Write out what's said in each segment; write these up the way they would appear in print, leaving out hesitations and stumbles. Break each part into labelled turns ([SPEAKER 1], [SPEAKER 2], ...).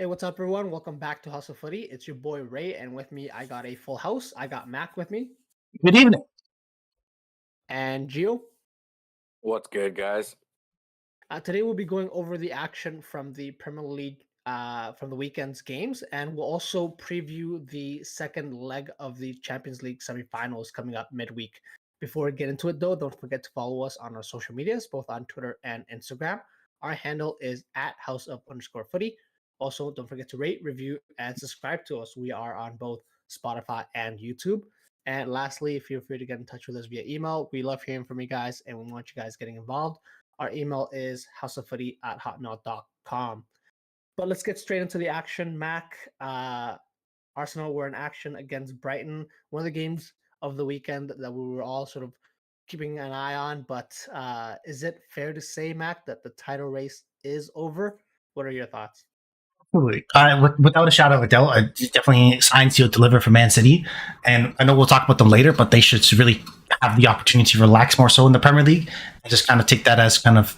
[SPEAKER 1] Hey, what's up, everyone? Welcome back to House of Footy. It's your boy Ray, and with me, I got a full house. I got Mac with me
[SPEAKER 2] Good evening.
[SPEAKER 1] and Gio.
[SPEAKER 3] What's good, guys?
[SPEAKER 1] Today, we'll be going over the action from the Premier League from the weekend's games, and we'll also preview the second leg of the Champions League semifinals coming up midweek. Before we get into it, though, don't forget to follow us on our social medias, both on Twitter and Instagram. Our handle is at House of underscore Footy. Also, don't forget to rate, review, and subscribe to us. We are on both Spotify and YouTube. And lastly, feel free to get in touch with us via email. We love hearing from you guys, and we want you guys getting involved. Our email is houseoffooty@hotmail.com. But let's get straight into the action. Mac, Arsenal were in action against Brighton. One of the games of the weekend that we were all sort of keeping an eye on. But is it fair to say, Mac, that the title race is over? What are your thoughts?
[SPEAKER 2] Absolutely. Without a shadow of a doubt, it's definitely signed, sealed, delivered for Man City. And I know we'll talk about them later, but they should really have the opportunity to relax more so in the Premier League and just kind of take that as kind of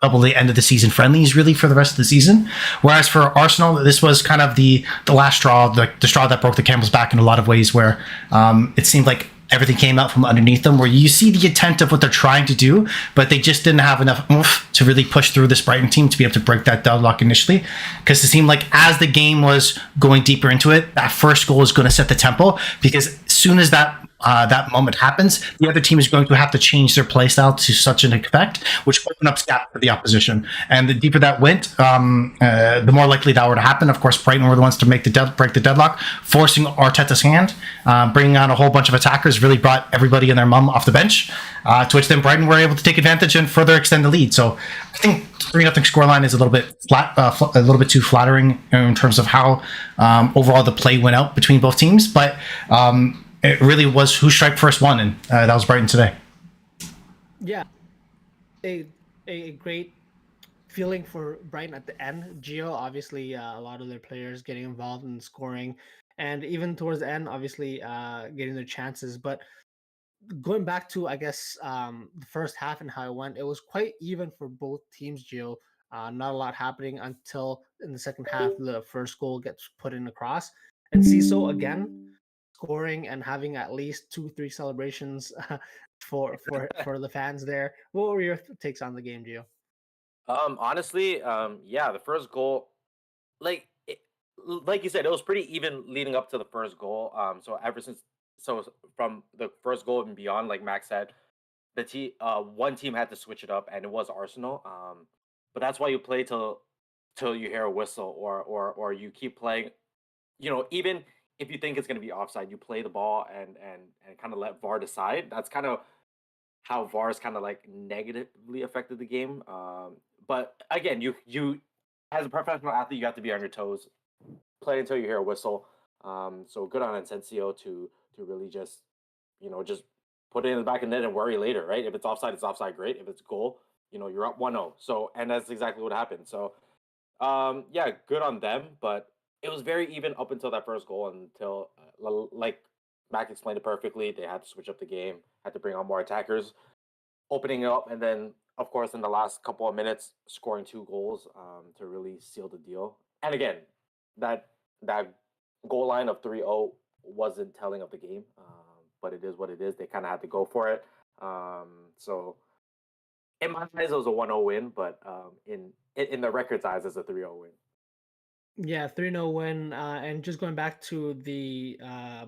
[SPEAKER 2] probably end of the season friendlies really for the rest of the season. Whereas for Arsenal, this was kind of the last straw, the straw that broke the camel's back in a lot of ways, where it seemed like everything came out from underneath them, where you see the intent of what they're trying to do, but they just didn't have enough oomph to really push through this Brighton team to be able to break that deadlock initially. Because it seemed like as the game was going deeper into it, that first goal is going to set the tempo, because as soon as that moment happens, the other team is going to have to change their play style to such an effect, which opened up gap for the opposition. And the deeper that went, the more likely that were to happen. Of course, Brighton were the ones to break the deadlock, forcing Arteta's hand, bringing on a whole bunch of attackers, really brought everybody and their mum off the bench, to which then Brighton were able to take advantage and further extend the lead. So I think 3-0 scoreline is a little bit flat, a little bit too flattering in terms of how overall the play went out between both teams. But it really was who strike first won, and that was Brighton today.
[SPEAKER 1] Yeah, a great feeling for Brighton at the end. Gio, obviously, a lot of their players getting involved in scoring, and even towards the end, obviously, getting their chances. But going back to, I guess, the first half and how it went, it was quite even for both teams, Gio. Not a lot happening until in the second half, the first goal gets put in across. And Ciso again scoring and having at least 2-3 celebrations for the fans there. What were your takes on the game, Gio?
[SPEAKER 3] Honestly, yeah, the first goal, like you said, it was pretty even leading up to the first goal. So ever since, so from the first goal and beyond, like Max said, one team had to switch it up, and it was Arsenal. But that's why you play till you hear a whistle, or you keep playing. Even if you think it's gonna be offside, you play the ball and kind of let VAR decide. That's kind of how VAR's kind of like negatively affected the game. But again, you as a professional athlete, you have to be on your toes, play until you hear a whistle. So good on Asensio to really just put it in the back of the net and worry later, right? If it's offside, great. If it's a goal, you're up 1-0. So and that's exactly what happened. So yeah, good on them, but it was very even up until that first goal. Until like Mac explained it perfectly, they had to switch up the game, had to bring on more attackers, opening it up, and then of course in the last couple of minutes scoring two goals to really seal the deal. And again, that that goal line of 3-0 wasn't telling of the game, but it is what it is. They kind of had to go for it. So in my eyes, it was a 1-0 win, but in the record's eyes, it's a 3-0 win.
[SPEAKER 1] Yeah, 3-0 win. And just going back to the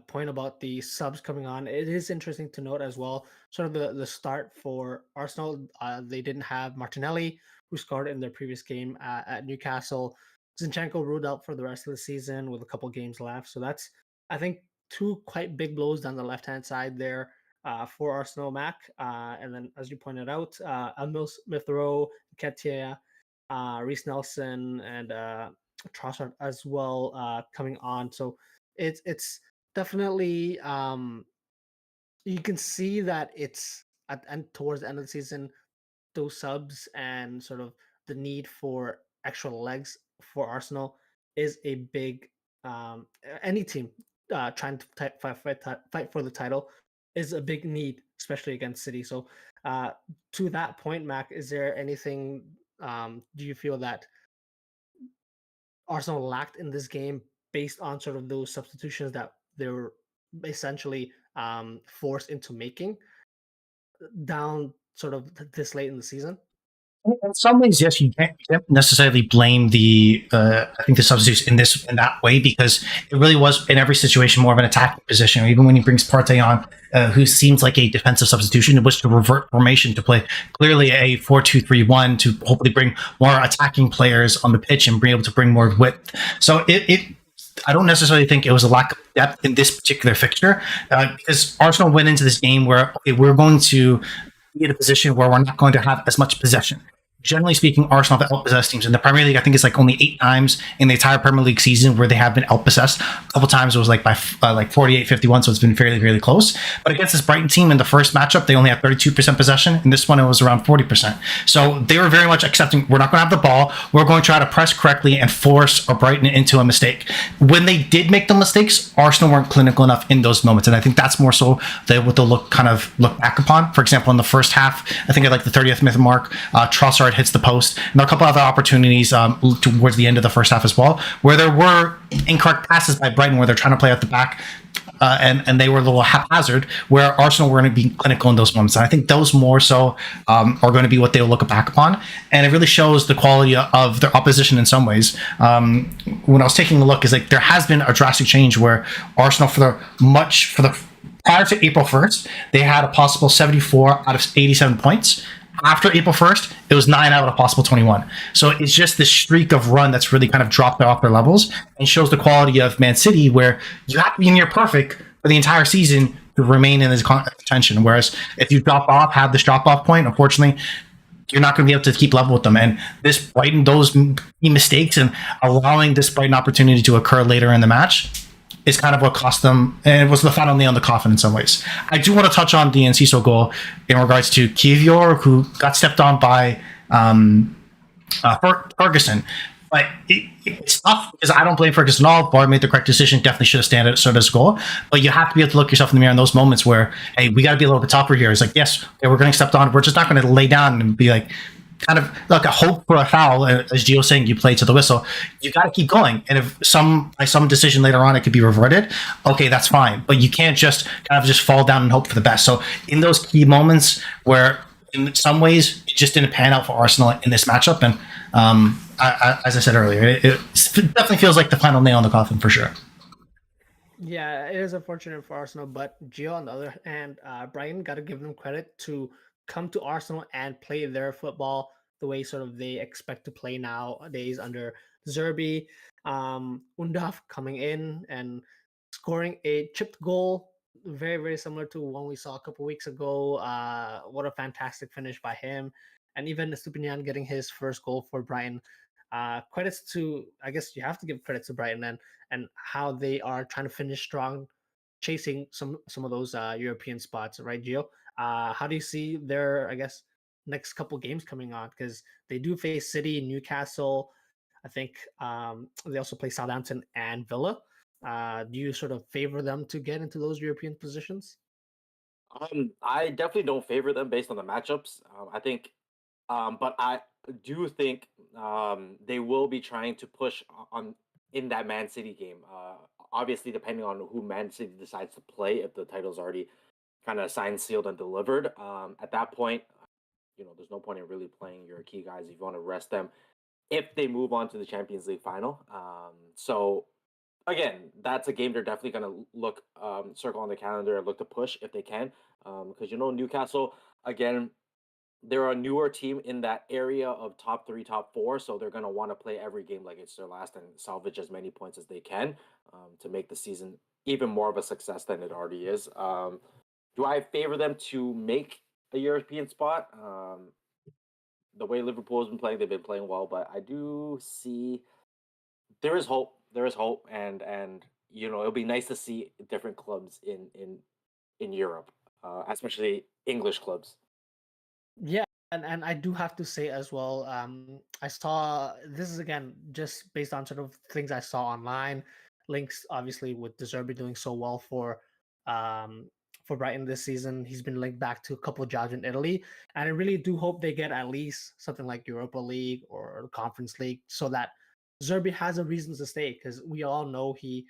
[SPEAKER 1] point about the subs coming on, it is interesting to note as well, sort of the start for Arsenal. They didn't have Martinelli, who scored in their previous game at Newcastle. Zinchenko ruled out for the rest of the season with a couple games left. So that's, I think, two quite big blows down the left-hand side there for Arsenal, Mac. And then, as you pointed out, Emil Smith-Rowe, Ketia, Reece Nelson, and Trossard as well coming on. So it's definitely you can see that it's at and towards the end of the season, those subs and sort of the need for extra legs for Arsenal is a big any team trying to fight for the title is a big need, especially against City. So to that point, Mac, is there anything do you feel that Arsenal lacked in this game based on sort of those substitutions that they were essentially forced into making down sort of this late in the season?
[SPEAKER 2] In some ways, yes, you can't necessarily blame the I think the substitutes in that way because it really was in every situation more of an attacking position. Even when he brings Partey on, who seems like a defensive substitution, it was to revert formation to play clearly a 4-2-3-1 to hopefully bring more attacking players on the pitch and be able to bring more width. So it I don't necessarily think it was a lack of depth in this particular fixture because Arsenal went into this game where okay, we're going to be in a position where we're not going to have as much possession. Generally speaking, Arsenal have outpossessed teams in the Premier League. I think it's like only 8 times in the entire Premier League season where they have been outpossessed. A couple times it was like by like 48-51, so it's been fairly close. But against this Brighton team in the first matchup, they only had 32% possession. In this one, it was around 40%. So they were very much accepting, we're not going to have the ball. We're going to try to press correctly and force a Brighton into a mistake. When they did make the mistakes, Arsenal weren't clinical enough in those moments. And I think that's more so what they'll look back upon. For example, in the first half, I think at like the 30th minute mark, Trossard hits the post. And there are a couple other opportunities towards the end of the first half as well, where there were incorrect passes by Brighton, where they're trying to play at the back, and they were a little haphazard, where Arsenal were going to be clinical in those moments. And I think those more so are going to be what they'll look back upon. And it really shows the quality of their opposition in some ways. When I was taking a look, is like there has been a drastic change where Arsenal, prior to April 1st, they had a possible 74 out of 87 points. After April 1st, it was 9 out of a possible 21. So it's just this streak of run that's really kind of dropped off their levels and shows the quality of Man City, where you have to be near perfect for the entire season to remain in this contention. Whereas if you have this drop off point, unfortunately, you're not going to be able to keep level with them. And this Brighton, those mistakes and allowing this Brighton opportunity to occur later in the match is kind of what cost them, and it was the final nail in the coffin in some ways. I do want to touch on the Enciso goal in regards to Kivior, who got stepped on by Ferguson. But it's tough because I don't blame Ferguson at all. Bar made the correct decision, definitely should have stood as a goal. But you have to be able to look yourself in the mirror in those moments where, hey, we got to be a little bit tougher here. It's like, yes, okay, we're getting stepped on. We're just not going to lay down and be like, kind of like a hope for a foul, as Gio saying, you play to the whistle. You got to keep going, and if by some decision later on it could be reverted, okay, that's fine. But you can't just kind of just fall down and hope for the best. So in those key moments where, in some ways, it just didn't pan out for Arsenal in this matchup, and as I said earlier, it definitely feels like the final nail in the coffin for sure.
[SPEAKER 1] Yeah, it is unfortunate for Arsenal, but Gio, on the other hand, Brighton, got to give them credit to come to Arsenal and play their football the way sort of they expect to play nowadays under Zerbi. Undaf coming in and scoring a chipped goal, very, very similar to one we saw a couple weeks ago. What a fantastic finish by him. And even Stupinian getting his first goal for Brighton. Credits to, I guess you have to give credit to Brighton and how they are trying to finish strong, chasing some of those European spots, right, Gio? How do you see their, I guess, next couple games coming on? Because they do face City, Newcastle. I think they also play Southampton and Villa. Do you sort of favor them to get into those European positions?
[SPEAKER 3] I definitely don't favor them based on the matchups. But I do think they will be trying to push on in that Man City game. Obviously, depending on who Man City decides to play, if the title's already kind of signed, sealed, and delivered. At that point, there's no point in really playing your key guys if you want to rest them if they move on to the Champions League final. So again, that's a game they're definitely going to look circle on the calendar and look to push if they can, because Newcastle again. They're a newer team in that area of top three, top four, so they're going to want to play every game like it's their last and salvage as many points as they can to make the season even more of a success than it already is. Do I favor them to make a European spot? The way Liverpool has been playing, they've been playing well, but I do see there is hope. There is hope, and it'll be nice to see different clubs in Europe, especially English clubs.
[SPEAKER 1] Yeah, and I do have to say as well, I saw this is again just based on sort of things I saw online, links obviously with De Zerbi doing so well um for Brighton this season. He's been linked back to a couple of jobs in Italy, and I really do hope they get at least something like Europa League or Conference League, so that Zerbi has a reason to stay because we all know he's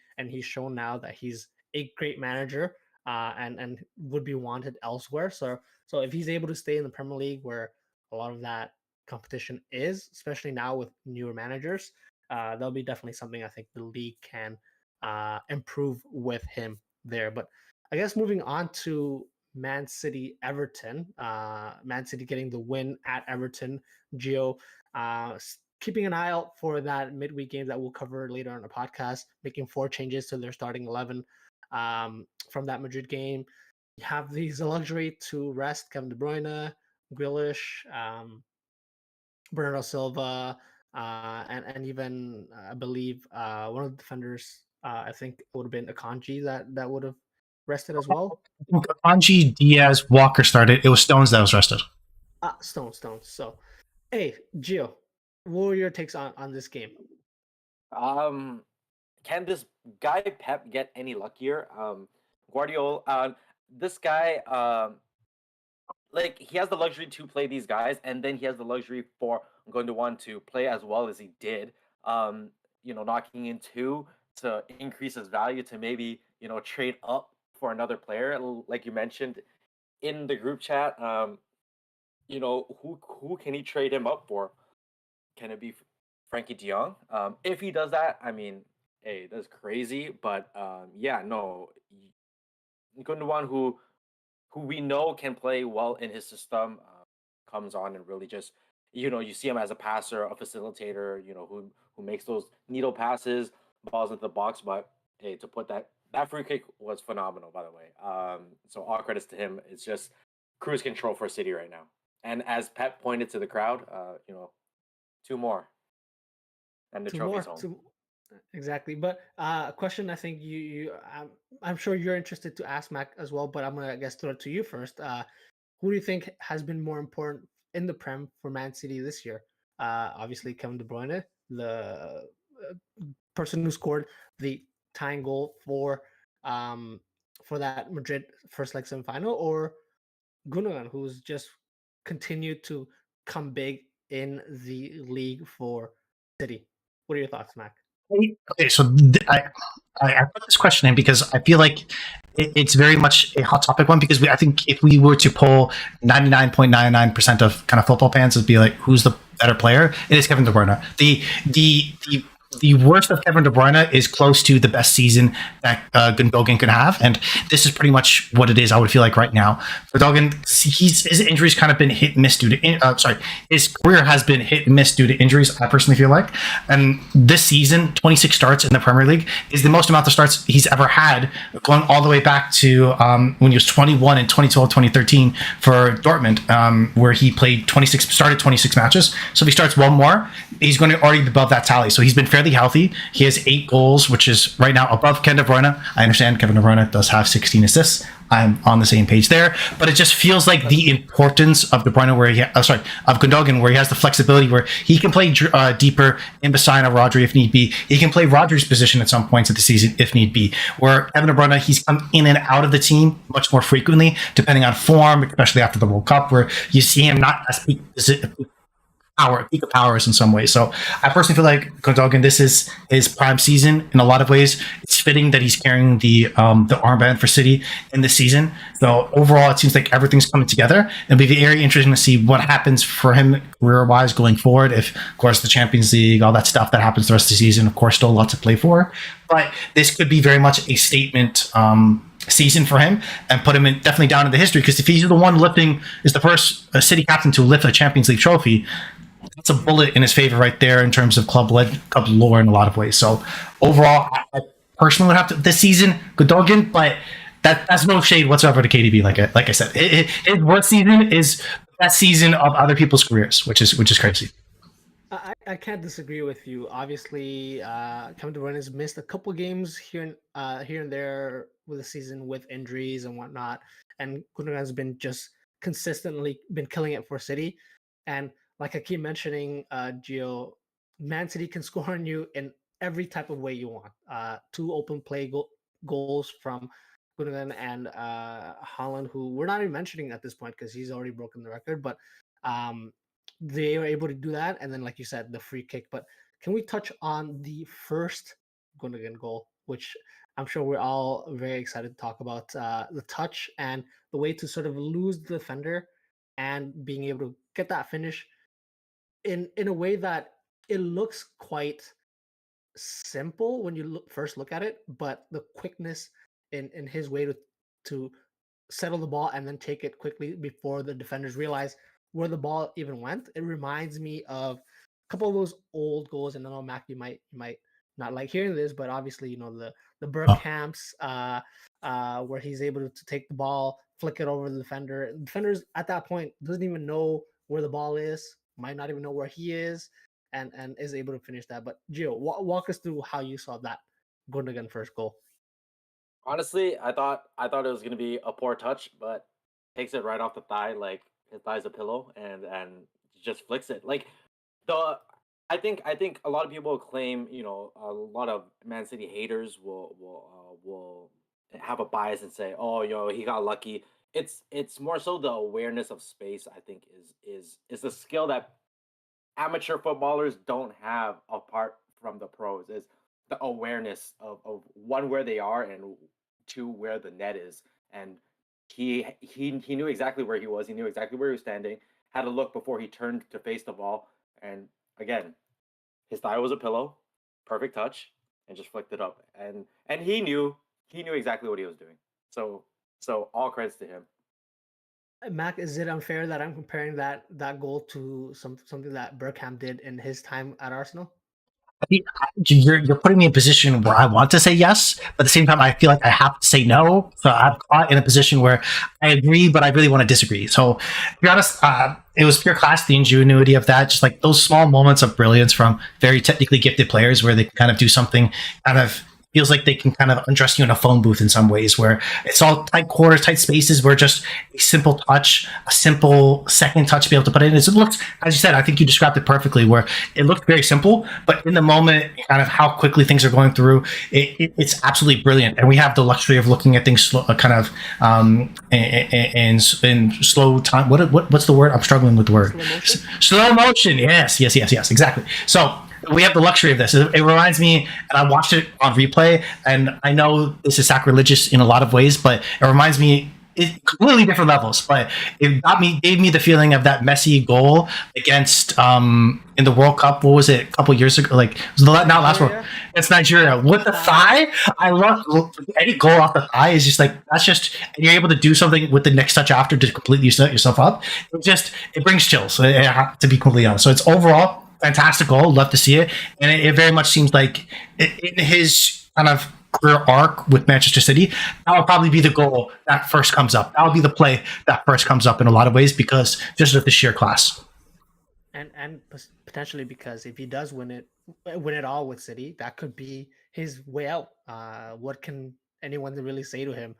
[SPEAKER 1] shown now that he's a great manager, and would be wanted elsewhere. So if he's able to stay in the Premier League where a lot of that competition is, especially now with newer managers, that'll be definitely something I think the league can improve with him there. But I guess moving on to Man City Everton, Man City getting the win at Everton. Gio, keeping an eye out for that midweek game that we'll cover later on the podcast, making 4 changes to their starting 11 from that Madrid game. You have the luxury to rest Kevin De Bruyne, Grealish, Bernardo Silva, and even I believe one of the defenders. I think it would have been Akanji that would have rested as well.
[SPEAKER 2] I think Anji, Diaz, Walker started. It was Stones that was rested.
[SPEAKER 1] Stones. So, hey, Gio, what were your takes on this game?
[SPEAKER 3] Um, can this guy Pep get any luckier? Guardiola, this guy, like he has the luxury to play these guys, and then he has the luxury for Gundogan to play as well as he did. Knocking in two to increase his value to maybe trade up for another player, like you mentioned in the group chat. Who can he trade him up for? Can it be Frankie De Jong? If he does that, I mean, hey, that's crazy. But yeah, no, Gundogan, who we know can play well in his system, comes on and really just you see him as a passer, a facilitator, who makes those needle passes, balls into the box. But hey, to put that free kick was phenomenal, by the way. So all credits to him. It's just cruise control for City right now. And as Pep pointed to the crowd, two more, and the
[SPEAKER 1] Two
[SPEAKER 3] trophy's
[SPEAKER 1] more,
[SPEAKER 3] home.
[SPEAKER 1] two exactly. But a question I think I'm sure you're interested to ask Mac as well, but I'm gonna I guess throw it to you first. Who do you think has been more important in the Prem for Man City this year? Obviously Kevin De Bruyne, the person who scored the tying goal for that Madrid first leg semifinal, or Gundogan, who's just continued to come big in the league for City. What are your thoughts, Mac?
[SPEAKER 2] Okay, so I put this question in because I feel like it's very much a hot topic one because I think if we were to poll 99.99% of kind of football fans, it'd be like, who's the better player? It is Kevin De Bruyne. The worst of Kevin De Bruyne is close to the best season that Gundogan can have, and this is pretty much what it is. I would feel like right now, Gundogan, his injuries kind of been hit and miss due to his career has been hit and miss due to injuries. I personally feel like, and this season, 26 starts in the Premier League is the most amount of starts he's ever had, going all the way back to when he was 21 in 2012, 2013 for Dortmund, where he started 26 matches. So if he starts one more, he's going to already be above that tally. So he's been fairly healthy. He has 8 goals, which is right now above Kevin De Bruyne. I understand Kevin De Bruyne does have 16 assists. I'm on the same page there, but it just feels like the importance of De Bruyne, of Gundogan, where he has the flexibility where he can play deeper in beside Rodri if need be. He can play Rodri's position at some points of the season if need be. Where Kevin De Bruyne, he's come in and out of the team much more frequently, depending on form, especially after the World Cup, where you see him not as peak of powers in some ways. So I personally feel like Gundogan, this is his prime season in a lot of ways. It's fitting that he's carrying the armband for City in this season. So overall, it seems like everything's coming together. It'll be very interesting to see what happens for him career-wise going forward. If, of course, the Champions League, all that stuff that happens the rest of the season, of course, still a lot to play for. But this could be very much a statement season for him and put him definitely down in the history, because if he's the one is the first City captain to lift a Champions League trophy, that's a bullet in his favor right there in terms of club lore in a lot of ways. So overall, I personally would have to this season Gundogan, but that's no shade whatsoever to KDB. Like I said, his worst season is the best season of other people's careers, which is crazy.
[SPEAKER 1] I can't disagree with you. Obviously, Kevin De Bruyne has missed a couple games here and there with the season with injuries and whatnot, and Gundogan has been just consistently been killing it for City. And like I keep mentioning, Gio, Man City can score on you in every type of way you want. 2 open play goals from Gundogan and Holland, who we're not even mentioning at this point because he's already broken the record, but. They were able to do that, and then, like you said, the free kick. But can we touch on the first Gundogan goal, which I'm sure we're all very excited to talk about, the touch and the way to sort of lose the defender and being able to get that finish in a way that it looks quite simple when you first look at it, but the quickness in his way to settle the ball and then take it quickly before the defenders realize where the ball even went. It reminds me of a couple of those old goals. And I know Mac, you might not like hearing this, but obviously the
[SPEAKER 2] Oh,
[SPEAKER 1] Bergkamps, where he's able to take the ball, flick it over the defender. Defenders at that point doesn't even know where the ball is, might not even know where he is, and is able to finish that. But Gio, walk us through how you saw that Gundogan first goal.
[SPEAKER 3] Honestly, I thought it was gonna be a poor touch, but takes it right off the thigh, like his thigh's a pillow, and just flicks it. Like the I think a lot of people claim, a lot of Man City haters will have a bias and say, oh, he got lucky. It's more so the awareness of space. I think is a skill that amateur footballers don't have apart from the pros. Is the awareness of one, where they are, and two, where the net is. And he knew exactly where he was. He knew exactly where he was standing. Had a look before he turned to face the ball. And again, his thigh was a pillow, perfect touch, and just flicked it up. And he knew exactly what he was doing. So so all credits to him.
[SPEAKER 1] Mac, is it unfair that I'm comparing that goal to something that Bergkamp did in his time at Arsenal?
[SPEAKER 2] you're putting me in a position where I want to say yes, but at the same time, I feel like I have to say no. So I'm caught in a position where I agree, but I really want to disagree. So, to be honest, it was pure class, the ingenuity of that, just like those small moments of brilliance from very technically gifted players where they can kind of do something kind of feels like they can kind of undress you in a phone booth in some ways where it's all tight quarters, tight spaces where just a simple touch, a simple second touch to be able to put it in. It looks, as you said, I think you described it perfectly where it looked very simple, but in the moment, kind of how quickly things are going through, it's absolutely brilliant. And we have the luxury of looking at things slow, kind of in slow time. What's the word? I'm struggling with the word.
[SPEAKER 1] Slow motion.
[SPEAKER 2] Slow motion. Yes. Exactly. So we have the luxury of this. It reminds me, and I watched it on replay, and I know this is sacrilegious in a lot of ways, but it reminds me completely different levels. But it gave me the feeling of that Messi goal against in the World Cup. What was it? A couple years ago? Like it was not last World.
[SPEAKER 1] Nigeria.
[SPEAKER 2] It's Nigeria with the thigh. I love any goal off the thigh is just like that's just and you're able to do something with the next touch after to completely set yourself up. It brings chills. To be completely honest, so it's overall fantastic goal. Love to see it, and it very much seems like in his kind of career arc with Manchester City, that will probably be the goal that first comes up. That will be the play that first comes up in a lot of ways because just of the sheer class.
[SPEAKER 1] And potentially because if he does win it all with City, that could be his way out. What can anyone really say to him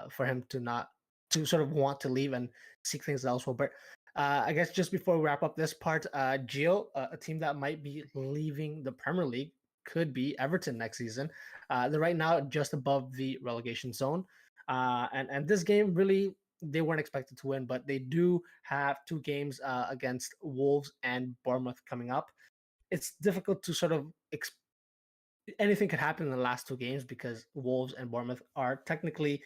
[SPEAKER 1] for him to not to sort of want to leave and seek things elsewhere? But I guess just before we wrap up this part, Gio, a team that might be leaving the Premier League could be Everton next season. They're right now just above the relegation zone, and this game really they weren't expected to win, but they do have two games against Wolves and Bournemouth coming up. It's difficult to sort of anything could happen in the last two games because Wolves and Bournemouth are technically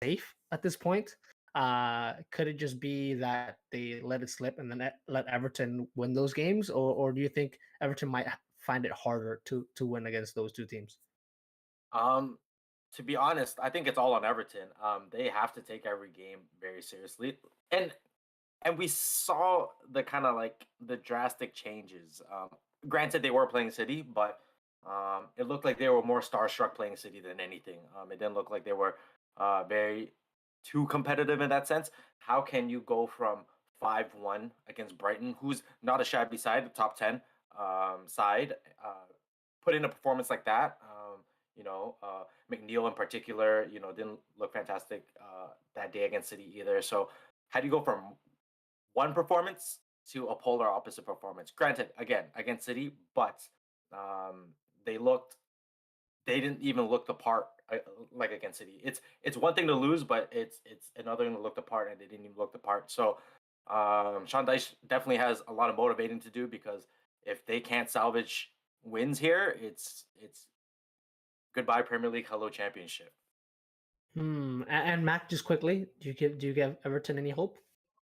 [SPEAKER 1] safe at this point. Could it just be that they let it slip and then let Everton win those games, or do you think Everton might find it harder to win against those two teams?
[SPEAKER 3] Um, to be honest, I think it's all on Everton. They have to take every game very seriously, and and we saw the kind of like the drastic changes. Granted, they were playing City, but it looked like they were more starstruck playing City than anything. It didn't look like they were very too competitive in that sense. How can you go from 5-1 against Brighton, who's not a shabby side, the top 10 side, put in a performance like that? McNeil in particular, didn't look fantastic that day against City either. So how do you go from one performance to a polar opposite performance? Granted, again, against City, but um, they looked they didn't even look the part like against City. It's one thing to lose, but it's another thing to look the part, and they didn't even look the part. So Sean Dyche definitely has a lot of motivating to do because if they can't salvage wins here, it's goodbye Premier League, hello Championship.
[SPEAKER 1] And Mac, just quickly, do you give Everton any hope?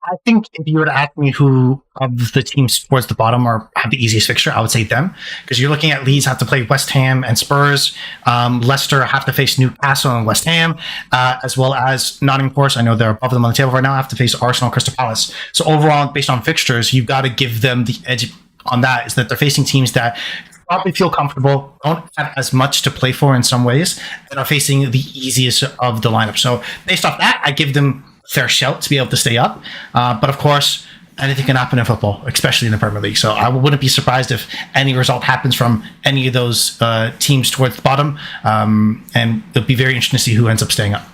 [SPEAKER 2] I think if you were to ask me who of the teams towards the bottom are have the easiest fixture, I would say them, because you're looking at Leeds have to play West Ham and Spurs. Leicester have to face Newcastle and West Ham, as well as Nottingham Forest. I know they're above them on the table right now. Have to face Arsenal, Crystal Palace. So overall, based on fixtures, you've got to give them the edge on that. Is that they're facing teams that probably feel comfortable, don't have as much to play for in some ways, and are facing the easiest of the lineup. So based off that, I give them fair shout to be able to stay up. But of course, anything can happen in football, especially in the Premier League. So I wouldn't be surprised if any result happens from any of those teams towards the bottom. And it'll be very interesting to see who ends up staying up.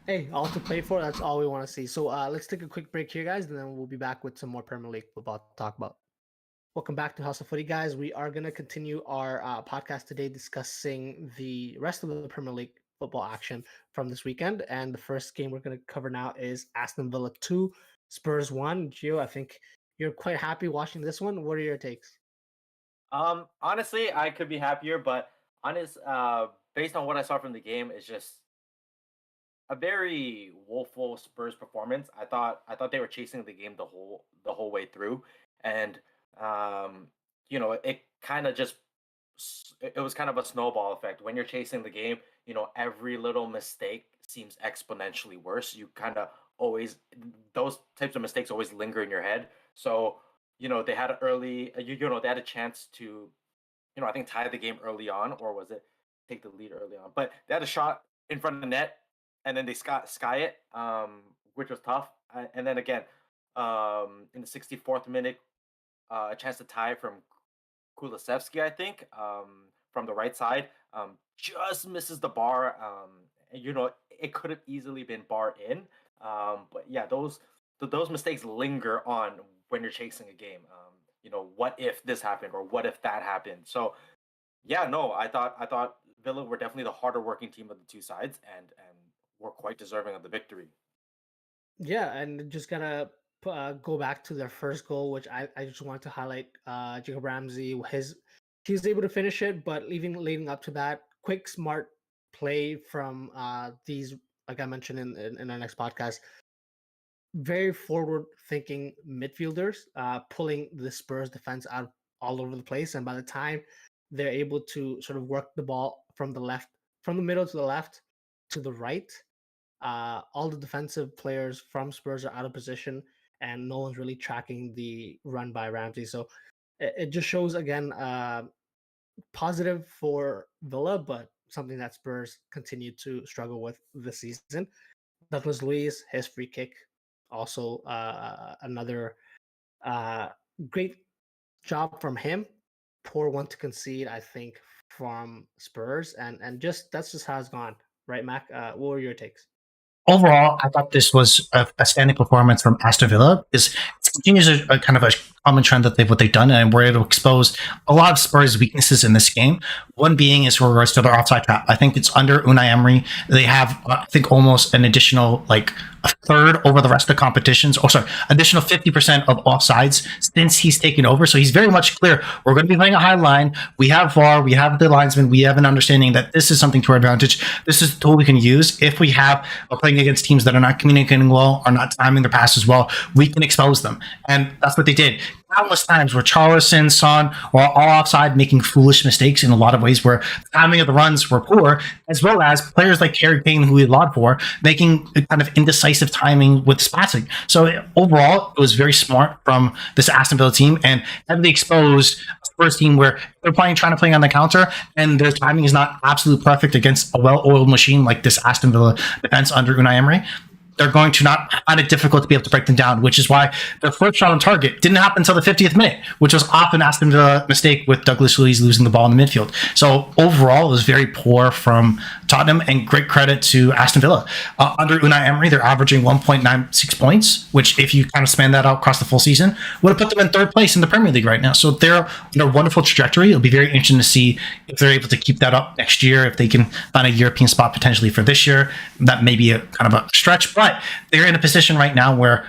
[SPEAKER 1] Hey, all to play for. That's all we want to see. So let's take a quick break here, guys, and then we'll be back with some more Premier League football to talk about. Welcome back to House of Footy, guys. We are going to continue our podcast today discussing the rest of the Premier League football action from this weekend. And the first game we're going to cover now is Aston Villa 2, Spurs 1. Gio, I think you're quite happy watching this one. What are your takes?
[SPEAKER 3] Honestly, I could be happier, but based on what I saw from the game, it's just a very woeful Spurs performance. I thought they were chasing the game the whole way through, and it kind of just it was kind of a snowball effect. When you're chasing the game, every little mistake seems exponentially worse. You kind of always those types of mistakes always linger in your head. So they had an early, they had a chance to, I think tie the game early on, or was it take the lead early on? But they had a shot in front of the net, and then they sky it, which was tough. And then again, in the 64th minute, a chance to tie from Kulusevski, I think, from the right side, just misses the bar. It could have easily been bar in. But yeah, those mistakes linger on when you're chasing a game. What if this happened or what if that happened? So yeah, no, I thought Villa were definitely the harder working team of the two sides, and were quite deserving of the victory.
[SPEAKER 1] Yeah, and just gonna go back to their first goal, which I just wanted to highlight. Jacob Ramsey, he was able to finish it, but leading up to that, quick, smart play from these, like I mentioned in our next podcast, very forward-thinking midfielders, pulling the Spurs defense out all over the place, and by the time they're able to sort of work the ball from the middle to the left to the right, all the defensive players from Spurs are out of position, and no one's really tracking the run by Ramsey. So it just shows again positive for Villa, but something that Spurs continue to struggle with this season. Douglas Luiz, his free kick, also another great job from him. Poor one to concede, I think, from Spurs, and that's just how it's gone, right, Mac? What were your takes?
[SPEAKER 2] Overall, I thought this was a standing performance from Aston Villa. It continues a kind of a common trend that what they've done, and we're able to expose a lot of Spurs' weaknesses in this game. One being is with regards to their offside trap. I think it's under Unai Emery. They have, I think, almost an additional a third over the rest of the competitions. Oh, sorry, additional 50% of offsides since he's taken over. So he's very much clear. We're going to be playing a high line. We have VAR. We have the linesman. We have an understanding that this is something to our advantage. This is a tool we can use if we are playing against teams that are not communicating well, are not timing their passes well. We can expose them, and that's what they did. Countless times where Charleston, Son were all offside, making foolish mistakes in a lot of ways where the timing of the runs were poor, as well as players like Harry Kane, who we laud for, making kind of indecisive timing with spatting. So overall, it was very smart from this Aston Villa team, and heavily exposed Spurs team where they're trying to play on the counter, and their timing is not absolute perfect against a well-oiled machine like this Aston Villa defense under Unai Emery. They're going to not find it difficult to be able to break them down, which is why their first shot on target didn't happen until the 50th minute, which was often Aston Villa mistake with Douglas Luiz losing the ball in the midfield. So overall, it was very poor from Tottenham, and great credit to Aston Villa. Under Unai Emery, they're averaging 1.96 points, which if you kind of span that out across the full season, would have put them in third place in the Premier League right now. So they're in a wonderful trajectory. It'll be very interesting to see if they're able to keep that up next year, if they can find a European spot potentially for this year. That may be a kind of a stretch, but But they're in a position right now where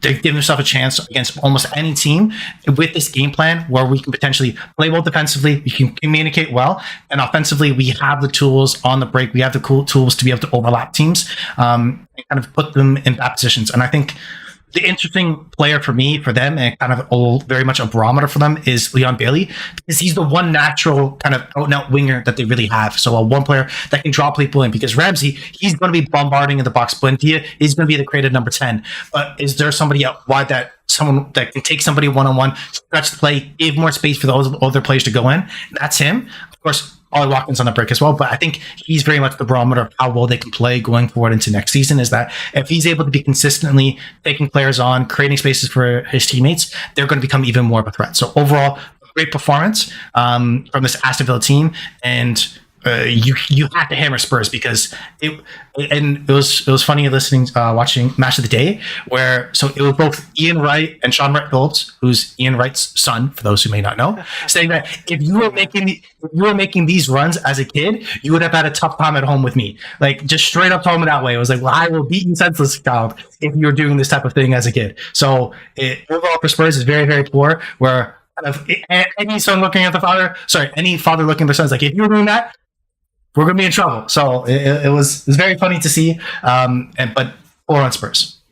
[SPEAKER 2] they've given themselves a chance against almost any team with this game plan where we can potentially play well defensively, we can communicate well, and offensively, we have the tools on the break. We have the cool tools to be able to overlap teams and kind of put them in bad positions. And I think the interesting player for me, for them, and kind of very much a barometer for them is Leon Bailey, because he's the one natural kind of out-and-out winger that they really have. So one player that can draw people in, because Ramsey, he's going to be bombarding in the box. Buendia, he's going to be the creative number 10. But is there somebody out wide someone that can take somebody one-on-one, stretch the play, give more space for those other players to go in? That's him. Of course, Ollie Watkins on the break as well, but I think he's very much the barometer of how well they can play going forward into next season, is that if he's able to be consistently taking players on, creating spaces for his teammates, they're going to become even more of a threat. So overall, great performance from this Aston Villa team, and you had to hammer Spurs because it was funny watching Match of the Day, where so it was both Ian Wright and Sean Wright Phillips, who's Ian Wright's son, for those who may not know, saying that if you were making these runs as a kid, you would have had a tough time at home with me. Like, just straight up told me that way. It was like, well, I will beat you senseless, child, if you're doing this type of thing as a kid. So overall for Spurs is very, very poor, where any father looking at their son's like, if you're doing that, we're going to be in trouble. So it was very funny to see, but poor on Spurs.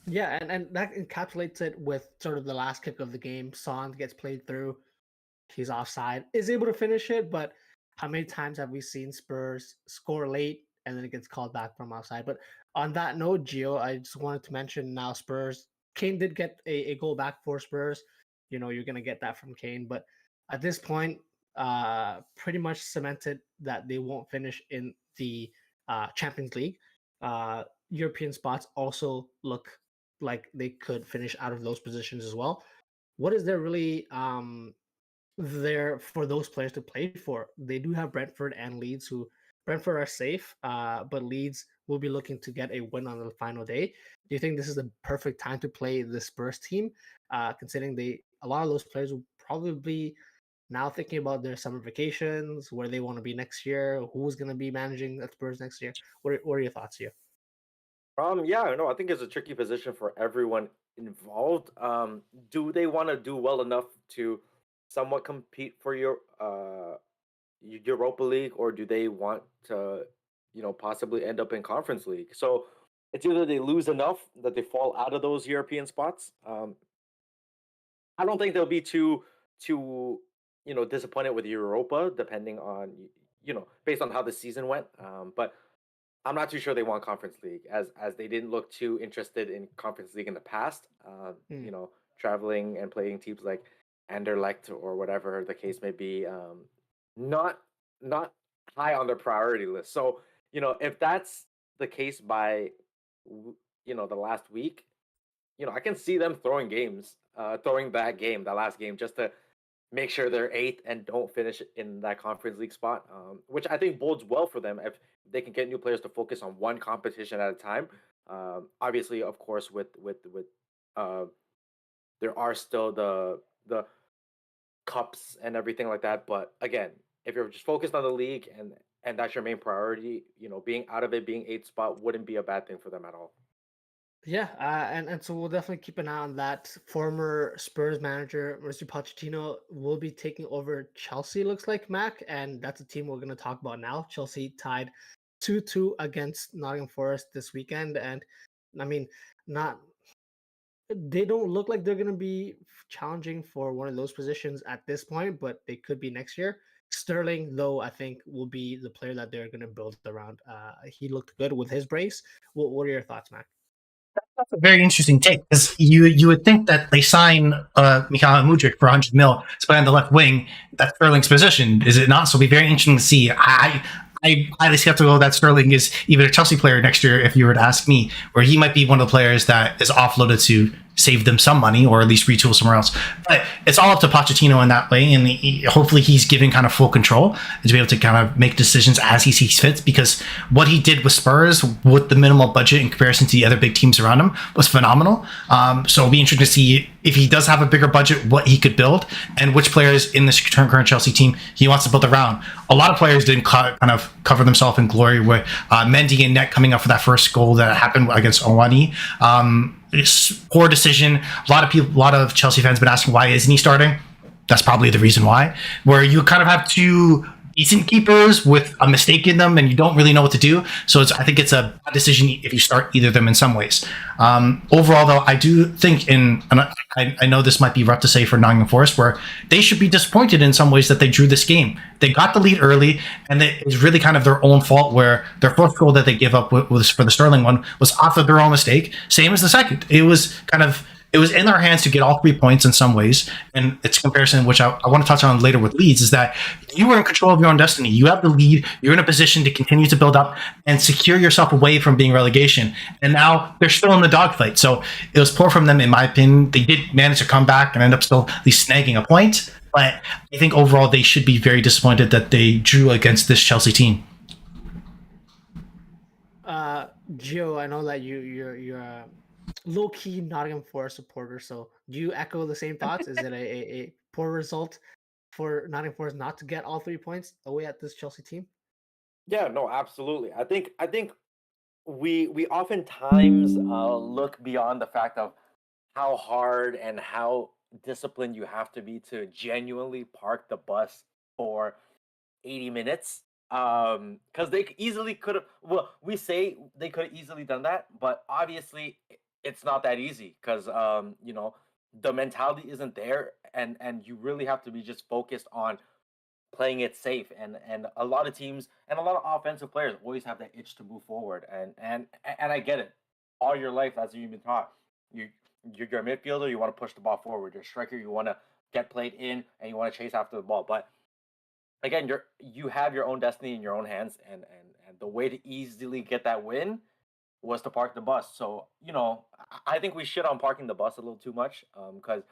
[SPEAKER 1] Yeah, and that encapsulates it with sort of the last kick of the game. Son gets played through. He's offside. Is able to finish it, but how many times have we seen Spurs score late and then it gets called back from offside? But on that note, Gio, I just wanted to mention now Spurs. Kane did get a goal back for Spurs. You're going to get that from Kane. But at this point, pretty much cemented that they won't finish in the Champions League. European spots also look like they could finish out of those positions as well. What is there really there for those players to play for? They do have Brentford and Leeds, who Brentford are safe, but Leeds will be looking to get a win on the final day. Do you think this is the perfect time to play the Spurs team, considering a lot of those players will probably be now thinking about their summer vacations, where they want to be next year, who's going to be managing the Spurs next year? What are your thoughts here?
[SPEAKER 3] Yeah, no, I think it's a tricky position for everyone involved. Do they want to do well enough to somewhat compete for your Europa League, or do they want to, possibly end up in Conference League? So it's either they lose enough that they fall out of those European spots. I don't think they'll be too disappointed with Europa, depending on based on how the season went. But I'm not too sure they want Conference League, as they didn't look too interested in Conference League in the past. Traveling and playing teams like Anderlecht or whatever the case may be, not high on their priority list. So if that's the case by the last week, I can see them throwing that last game just to make sure they're eighth and don't finish in that Conference League spot, which I think bodes well for them if they can get new players to focus on one competition at a time. Obviously, of course, with there are still the cups and everything like that. But again, if you're just focused on the league and that's your main priority, being out of it, being eighth spot wouldn't be a bad thing for them at all.
[SPEAKER 1] Yeah, and so we'll definitely keep an eye on that. Former Spurs manager Mauricio Pochettino will be taking over Chelsea, looks like, Mac, and that's a team we're going to talk about now. Chelsea tied 2-2 against Nottingham Forest this weekend, and I mean, they don't look like they're going to be challenging for one of those positions at this point, but they could be next year. Sterling, though, I think will be the player that they're going to build around. He looked good with his brace. What are your thoughts, Mac?
[SPEAKER 2] That's a very interesting take, because you would think that they sign Mikhail Mudryk for 100 mil to play on the left wing. That's Sterling's position, is it not? So it'll be very interesting to see. I highly skeptical that Sterling is even a Chelsea player next year, if you were to ask me, where he might be one of the players that is offloaded to save them some money or at least retool somewhere else. But it's all up to Pochettino in that way, and hopefully he's given kind of full control to be able to kind of make decisions as he sees fit, because what he did with Spurs with the minimal budget in comparison to the other big teams around him was phenomenal. So it'll be interesting to see if he does have a bigger budget, what he could build and which players in this current Chelsea team he wants to build around. A lot of players didn't kind of cover themselves in glory with Mendy and Net coming up for that first goal that happened against Owani. Poor decision. A lot of Chelsea fans have been asking, why isn't he starting? That's probably the reason why. Where you kind of have two decent keepers with a mistake in them, and you don't really know what to do. So I think it's a bad decision if you start either of them in some ways. Overall, though, I do think and I know this might be rough to say for Nottingham Forest, where they should be disappointed in some ways that they drew this game. They got the lead early, and it's really kind of their own fault, where their first goal that they gave up was for the Sterling one was off of their own mistake. Same as the second. It was in their hands to get all 3 points in some ways. And it's a comparison, which I want to touch on later with Leeds, is that you were in control of your own destiny. You have the lead. You're in a position to continue to build up and secure yourself away from being relegation. And now they're still in the dogfight. So it was poor from them, in my opinion. They did manage to come back and end up still at least snagging a point. But I think overall they should be very disappointed that they drew against this Chelsea team.
[SPEAKER 1] Gio, I know that you're a low-key Nottingham Forest supporter, so do you echo the same thoughts? Is it a poor result for Nottingham Forest not to get all 3 points away at this Chelsea team?
[SPEAKER 3] Yeah, no, absolutely. I think we oftentimes look beyond the fact of how hard and how disciplined you have to be to genuinely park the bus for 80 minutes. Because they easily could have. Well, we say they could have easily done that, but obviously it's not that easy because the mentality isn't there, and you really have to be just focused on playing it safe. And a lot of teams and a lot of offensive players always have that itch to move forward, and I get it. All your life, as you've been taught, you're a midfielder. You want to push the ball forward. You're a striker. You want to get played in, and you want to chase after the ball. But again, you have your own destiny in your own hands, and the way to easily get that win was to park the bus. So I think we shit on parking the bus a little too much, because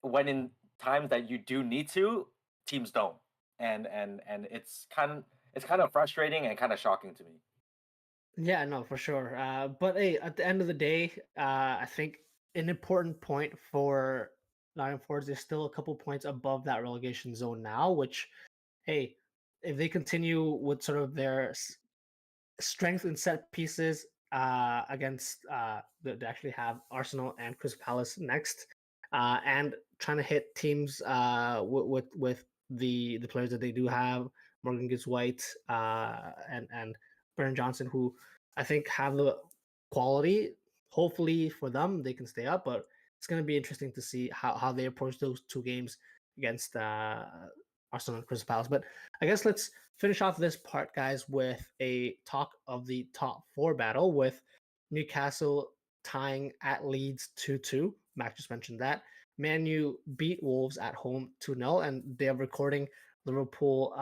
[SPEAKER 3] when in times that you do need to, teams don't, and it's kind of frustrating and kind of shocking to me.
[SPEAKER 1] Yeah, no, for sure. But hey, at the end of the day, I think an important point for Nottingham Forest is still a couple points above that relegation zone now, which, hey, if they continue with sort of their strength in set pieces against they actually have Arsenal and Crystal Palace next, and trying to hit teams with the players that they do have, Morgan Gibbs White and Brennan Johnson, who I think have the quality. Hopefully for them, they can stay up, but it's going to be interesting to see how they approach those two games against Arsenal and Crystal Palace. But I guess let's finish off this part, guys, with a talk of the top four battle, with Newcastle tying at Leeds 2-2. Mac just mentioned that. Man U beat Wolves at home 2-0, and they're recording Liverpool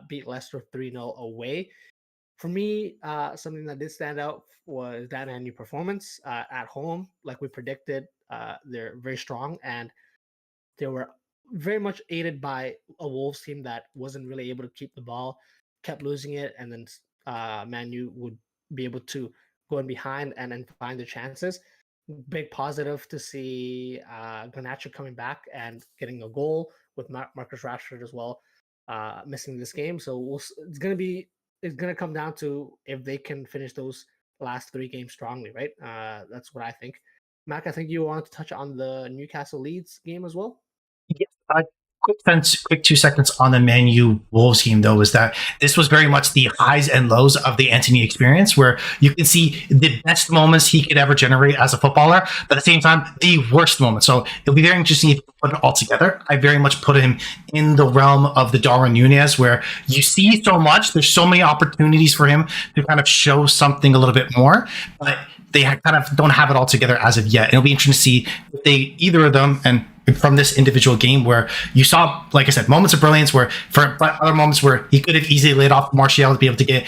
[SPEAKER 1] beat Leicester 3-0 away. For me, something that did stand out was that Man U performance at home. Like we predicted, they're very strong, and they were very much aided by a Wolves team that wasn't really able to keep the ball, kept losing it, and then Man U would be able to go in behind and then find the chances. Big positive to see Garnacho coming back and getting a goal, with Marcus Rashford as well missing this game. So it's gonna come down to if they can finish those last three games strongly, right? That's what I think. Mac, I think you wanted to touch on the Newcastle Leeds game as well.
[SPEAKER 2] Yes, quick 2 seconds on the Man U Wolves game, though, is that this was very much the highs and lows of the Anthony experience, where you can see the best moments he could ever generate as a footballer, but at the same time, the worst moments. So it'll be very interesting to put it all together. I very much put him in the realm of the Darwin Nunez, where you see so much, there's so many opportunities for him to kind of show something a little bit more, but they kind of don't have it all together as of yet. It'll be interesting to see if either of them, and from this individual game, where you saw, like I said, moments of brilliance, where for other moments where he could have easily laid off Martial to be able to get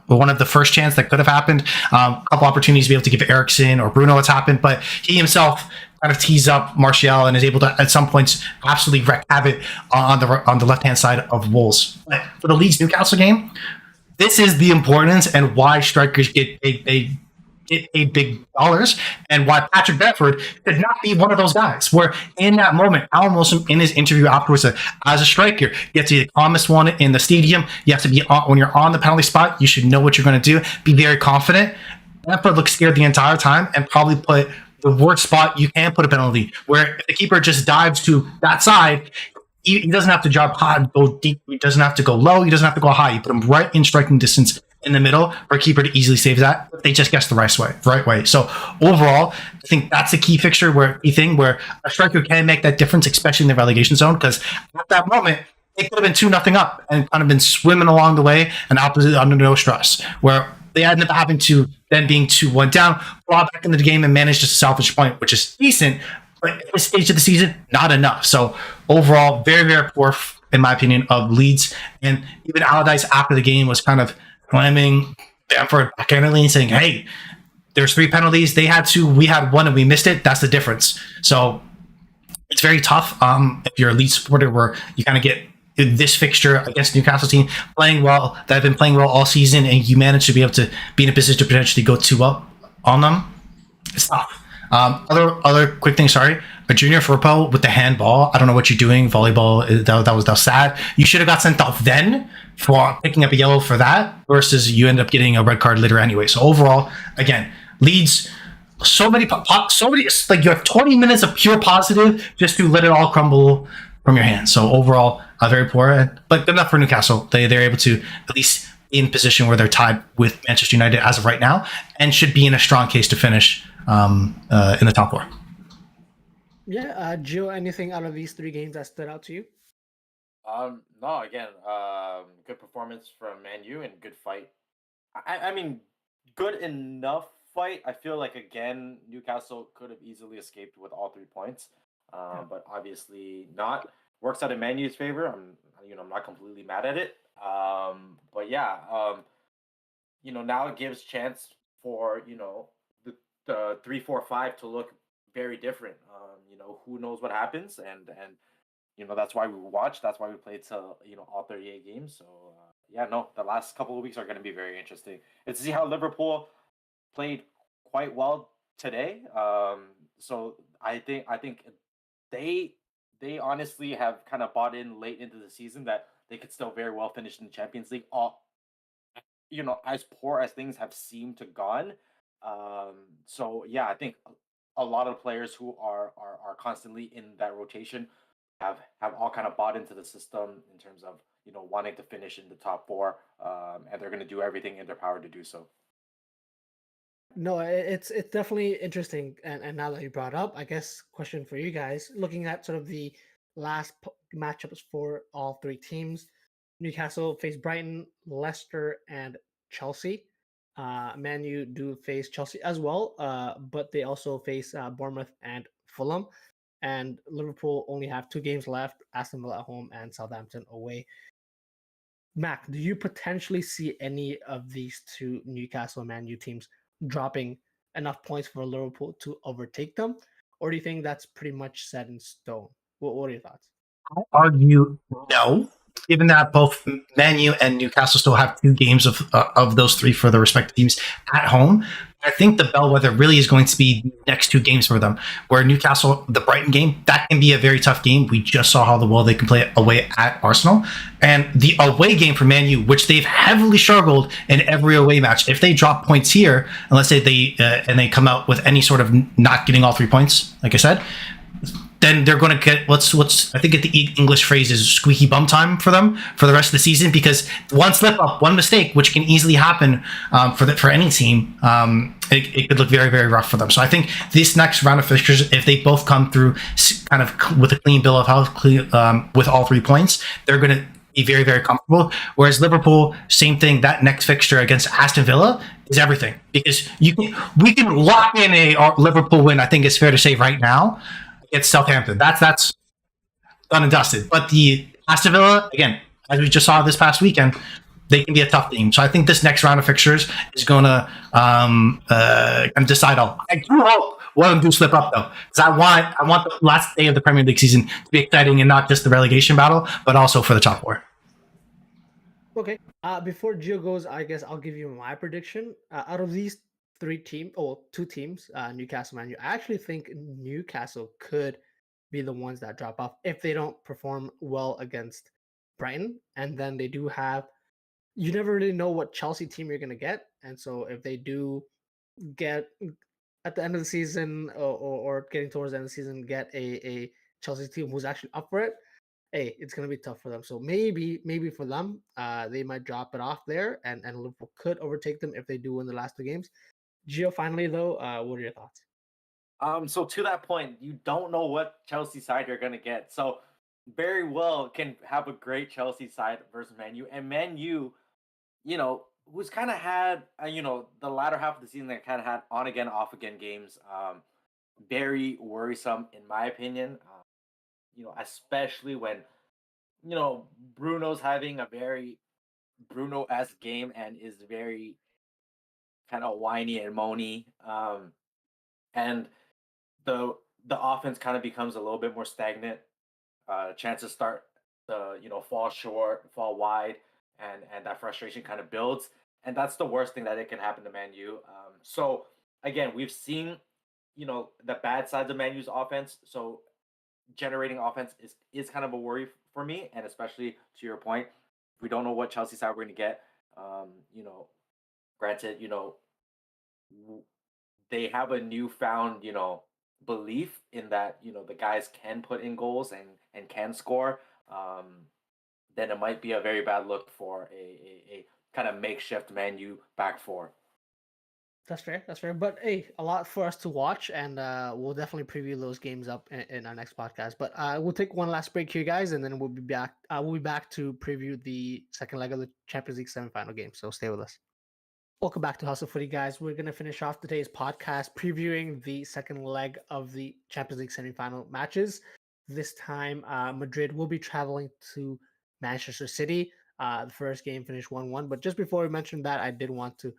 [SPEAKER 2] one of the first chance that could have happened. A couple opportunities to be able to give Eriksson or Bruno what's happened, but he himself kind of tees up Martial and is able to at some points absolutely wreak havoc on the left hand side of Wolves. But for the Leeds Newcastle game, this is the importance and why strikers get paid get paid big dollars, and why Patrick Bedford could not be one of those guys. Where in that moment, Alan Wilson in his interview afterwards said, as a striker, you have to be the calmest one in the stadium. You have to be when you're on the penalty spot. You should know what you're going to do. Be very confident. Bedford looked scared the entire time and probably put the worst spot you can put a penalty, where if the keeper just dives to that side, he doesn't have to drop high, go deep. He doesn't have to go low. He doesn't have to go high. You put him right in striking distance in the middle for a keeper to easily save that. They just guess the right way. So overall, I think that's a key fixture where a striker can make that difference, especially in the relegation zone, because at that moment, it could have been 2-0 up and kind of been swimming along the way and opposite under no stress, where they ended up having to then being 2-1 down, brought back into the game and managed a salvage point, which is decent, but at this stage of the season, not enough. So overall, very, very poor, in my opinion, of Leeds. And even Allardyce after the game was kind of slamming Bamford backhandedly and saying, hey, there's 3 penalties. They had 2, we had 1, and we missed it. That's the difference. So it's very tough if you're a Leeds supporter, where you kind of get this fixture against Newcastle team playing well, that have been playing well all season, and you manage to be able to be in a position to potentially go 2-up on them. It's tough. Other quick thing, sorry. A Junior Firpo with the handball. I don't know what you're doing. Volleyball, that was sad. You should have got sent off then for picking up a yellow for that, versus you end up getting a red card later anyway. So overall, again, Leeds, so many, like you have 20 minutes of pure positive just to let it all crumble from your hands. So overall, very poor, but good enough for Newcastle. They're able to at least be in position where they're tied with Manchester United as of right now, and should be in a strong case to finish in the top 4.
[SPEAKER 1] Yeah, Gio, anything out of these 3 games that stood out to you?
[SPEAKER 3] No, again, good performance from Man U and good fight. I mean, good enough fight. I feel like, again, Newcastle could have easily escaped with all 3 points, but obviously not. Works out in Man U's favor. I'm not completely mad at it. But yeah, now it gives chance for the 3-4-5 to look very different. Who knows what happens, and that's why we watch. That's why we play till all 38 games. So the last couple of weeks are going to be very interesting. And to see how Liverpool played quite well today. So I think they honestly have kind of bought in late into the season that they could still very well finish in the Champions League. As poor as things have seemed to gone. So yeah, I think a lot of players who are constantly in that rotation have all kind of bought into the system in terms of wanting to finish in the top 4, and they're going to do everything in their power to do so.
[SPEAKER 1] No, it's definitely interesting, and now that you brought up, I guess question for you guys, looking at sort of the last matchups for all 3 teams. Newcastle face Brighton, Leicester, and Chelsea. Man U do face Chelsea as well, but they also face Bournemouth and Fulham. And Liverpool only have 2 games left: Aston Villa at home and Southampton away. Mac, do you potentially see any of these 2 Newcastle and Man U teams dropping enough points for Liverpool to overtake them, or do you think that's pretty much set in stone? What are your thoughts?
[SPEAKER 2] I'll argue no, given that both Man U and Newcastle still have 2 games of those 3 for the respective teams at home. I think the bellwether really is going to be the next 2 games for them, where Newcastle, the Brighton game, that can be a very tough game. We just saw how well they can play away at Arsenal. And the away game for Man U, which they've heavily struggled in every away match. If they drop points here, and let's say they come out with any sort of not getting all 3 points, like I said, then they're going to get what's I think the English phrase is squeaky bum time for them for the rest of the season, because one slip up, one mistake, which can easily happen for any team, it could look very, very rough for them. So I think this next round of fixtures, if they both come through kind of with a clean bill of health, with all 3 points, they're going to be very, very comfortable. Whereas Liverpool, same thing. That next fixture against Aston Villa is everything, because we can lock in a Liverpool win. I think it's fair to say right now. It's Southampton. That's done and dusted. But the Aston Villa, again, as we just saw this past weekend, they can be a tough team. So I think this next round of fixtures is going to decide all. I do hope one of them do slip up, though, because I want the last day of the Premier League season to be exciting, and not just the relegation battle, but also for the top 4.
[SPEAKER 1] Okay. Before Gio goes, I guess I'll give you my prediction. Out of these two teams, Newcastle, Man U. I actually think Newcastle could be the ones that drop off if they don't perform well against Brighton, and then they do have. You never really know what Chelsea team you're gonna get, and so if they do get at the end of the season or getting towards the end of the season, get a Chelsea team who's actually up for it, hey, it's gonna be tough for them. So maybe for them, they might drop it off there, and Liverpool could overtake them if they do win the last two games. Gio, finally though, what are your thoughts?
[SPEAKER 3] So to that point, you don't know what Chelsea side you're gonna get. So very well can have a great Chelsea side versus Man U, and Man U, who's kind of had, the latter half of the season that kind of had on again, off again games. Very worrisome in my opinion. Especially when Bruno's having a very Bruno-esque game and is very kind of whiny and moany. And the the offense kind of becomes a little bit more stagnant. Chances start to fall short, fall wide, and that frustration kind of builds. And that's the worst thing that it can happen to Man U. So again, we've seen the bad sides of Man U's offense. So generating offense is kind of a worry for me, and especially to your point, we don't know what Chelsea side we're going to get. Um, you know, granted, w- they have a newfound belief in that the guys can put in goals and can score. Then it might be a very bad look for a kind of makeshift Man U back four.
[SPEAKER 1] That's fair. That's fair. But hey, a lot for us to watch, and we'll definitely preview those games up in our next podcast. But we'll take one last break here, guys, and then we'll be back. We'll be back to preview the second leg of the Champions League semifinal game. So stay with us. Welcome back to Hustle Footy, guys. We're gonna finish off today's podcast previewing the second leg of the Champions League semifinal matches. This time, Madrid will be traveling to Manchester City. The first game finished 1-1. But just before we mentioned that, I did want to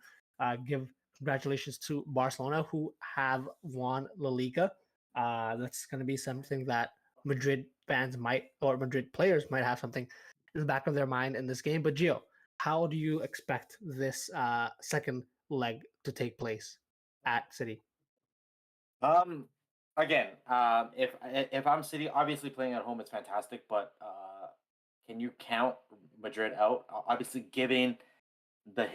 [SPEAKER 1] give congratulations to Barcelona, who have won La Liga. That's going to be something that Madrid fans might, or Madrid players might have something in the back of their mind in this game. But Gio, how do you expect this second leg to take place at City?
[SPEAKER 3] Um, Again, if I'm City, obviously playing at home is fantastic, but can you count Madrid out? Obviously, given the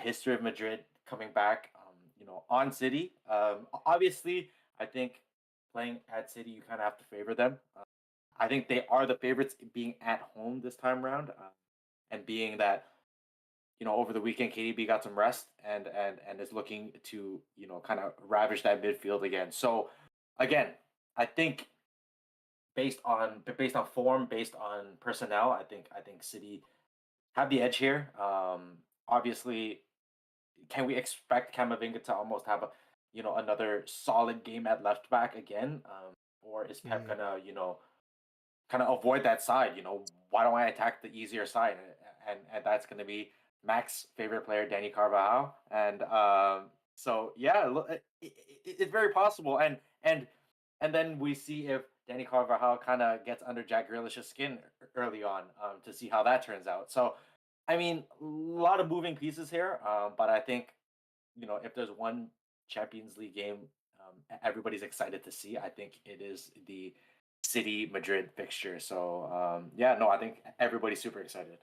[SPEAKER 3] history of Madrid coming back, on City. Obviously, I think playing at City, you kind of have to favor them. I think they are the favorites being at home this time around, and being that over the weekend KDB got some rest and is looking to kind of ravage that midfield again. So again, I think based on form, based on personnel, I think City have the edge here. Obviously, can we expect Camavinga to almost have another solid game at left back again, or is Pep
[SPEAKER 1] Mm.
[SPEAKER 3] gonna kind of avoid that side? Why don't I attack the easier side? And that's gonna be Mac's favorite player, Danny Carvajal, and so yeah, it's very possible, and then we see if Danny Carvajal kind of gets under Jack Grealish's skin early on, to see how that turns out. So, I mean, a lot of moving pieces here, but I think if there's one Champions League game everybody's excited to see, I think it is the City Madrid fixture. So, yeah, no, I think everybody's super excited.